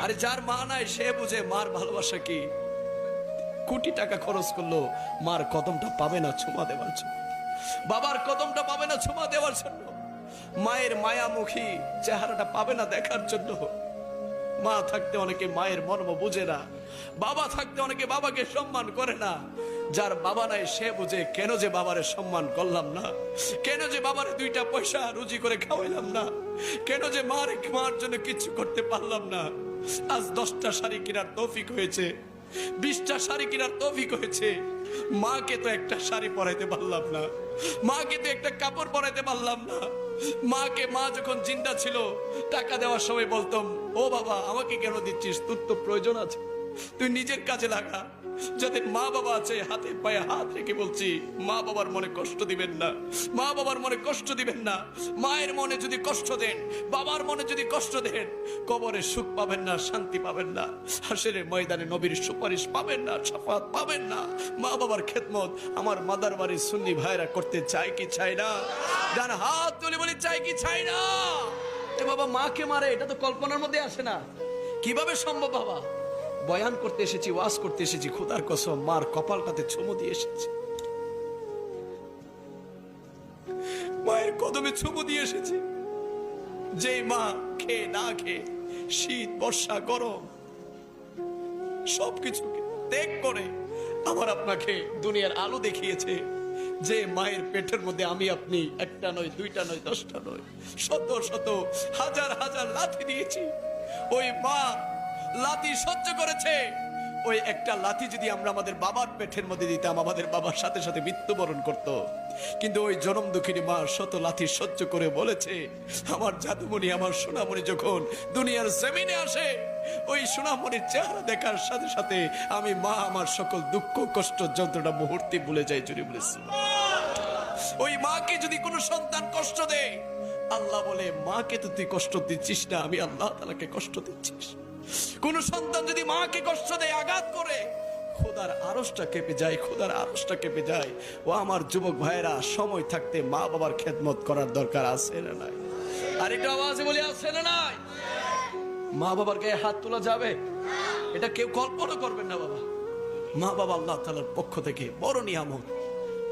আরে যার মা নাই সে বুঝে মার ভালোবাসা কি। কোটি টাকা খরচ করলো মার কদমটা পাবে না চুমা দেওয়ার জন্য, বাবার কদমটা পাবে না চুমা দেওয়ার জন্য, মায়ের মায়ামুখী চেহারাটা পাবে না দেখার জন্য। মা থাকতে অনেকে মায়ের মর্ম বুঝে না, বাবা থাকতে অনেকে বাবাকে সম্মান করে না। যার বাবা নাই সে বুঝে কেন যে বাবারে সম্মান করলাম না, কেন যে বাবারে দুইটা পয়সা রুজি করে খাওয়াইলাম না, কেন যে মার জন্য কিছু করতে পারলাম না। আজ 10টা শাড়ি কেনার তৌফিক হয়েছে, 20টা শাড়ি কেনার তৌফিক হয়েছে, মাকে তো একটা শাড়ি পরাইতে পারলাম না, মাকে তো একটা কাপড় পরাইতে পারলাম না। মাকে মা যখন জিন্দা ছিল টাকা দেওয়ার সময় বলতাম, ও বাবা আমাকে কেন দিচ্ছিস, তোর তো প্রয়োজন আছে, তুই নিজের কাজে লাগা। যাদের মা বাবা আছে হাতে পায়ে হাত রেখে বলছি, মা বাবার মনে কষ্ট দিবেন না, মা বাবার মনে কষ্ট দিবেন না। মায়ের মনে যদি কষ্ট দেন, বাবার মনে যদি কষ্ট দেন, কবরে সুখ পাবেন না, শান্তি পাবেন না, হাসরের ময়দানে নবীর সুপারিশ পাবেন না, শাফাত পাবেন না। মা বাবার খেদমত আমার মাদার বাড়ির সুন্নি ভাইরা করতে চায় কি চায় না? ডান হাত তুলে বলি চাই কি চাই না? এ বাবা মাকে মারে, এটা তো কল্পনার মধ্যে আসে না। কিভাবে সম্ভব বাবা? বয়ান করতে এসেছি, ওয়াজ করতে এসেছি, খোদার কসম মার কপালটাতে চুমু দিয়ে এসেছি, মায়ের কদমে চুমু দিয়ে এসেছি। যে মা খেয়ে না খেয়ে শীত বর্ষা গরম সবকিছুকে ত্যাগ করে আমার আপনাকে দুনিয়ার আলো দেখিয়েছে। যে মায়ের পেটের মধ্যে আমি আপনি একটা নয়, দুইটা নয়, 10টা নয়, শত শত হাজার হাজার লাথি দিয়েছি। ওই মা লাথি সহ্য করেছে। ওই একটা লাথি যদি আমরা আমাদের বাবার পেটের মধ্যে দিতাম, আমাদের বাবার সাথে সাথে মৃত্যুবরণ করত। কিন্তু ওই জনম দুঃখিনী মা শত লাথি সহ্য করে বলেছে, আমার জাদুমণি, আমার সোনামণি যখন দুনিয়ার জমিনে আসে, ওই সোনামণির চেহারা দেখার সাথে সাথে আমি মা আমার সকল দুঃখ কষ্ট যন্ত্রণা মুহূর্তে ভুলে যাই। জুড়ে বলেছি, ওই মাকে যদি কোনো সন্তান কষ্ট দেয়, আল্লাহ বলে মাকে তো তুই কষ্ট দিচ্ছিস না, আমি আল্লাহ তাআলাকে কষ্ট দিচ্ছিস। কোন সন্তান যদি মাকে কষ্ট দেয়, আঘাত করে, খোদার আরশটা কেঁপে যায়, খোদার আরশটা কেঁপে যায়। ও আমার যুবক ভাইরা, সময় থাকতে মা বাবার খেদমত করার দরকার আছে না নাই? আর এটা আওয়াজে বলি আছে না নাই? মা বাবার গায়ে হাত তোলা যাবে? এটা কেউ কল্পনা করবেন না বাবা। মা বাবা আল্লাহ তাআলার পক্ষ থেকে বড় নিয়ামত।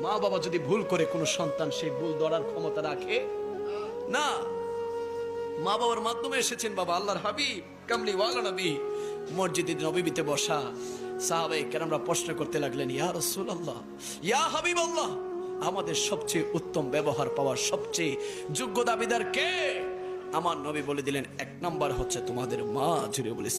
মা বাবা যদি ভুল করে কোনো সন্তান সেই ভুল ধরার ক্ষমতা রাখে না। মা বাবার মাধ্যমে এসেছেন বাবা আল্লাহর হাবিব কামলি ওয়ালা নবী। মসজিদে নববীতে বসা সাহাবায়ে কেরামরা প্রশ্ন করতে লাগলেন, ইয়া রাসূলুল্লাহ, ইয়া হাবিবাল্লাহ, আমাদের সবচেয়ে উত্তম ব্যবহার পাওয়ার সবচেয়ে যোগ্য দাবিদার কে? আমার নবী বলে দিলেন, 1 নাম্বার হচ্ছে তোমাদের মা। জুড়ে বলে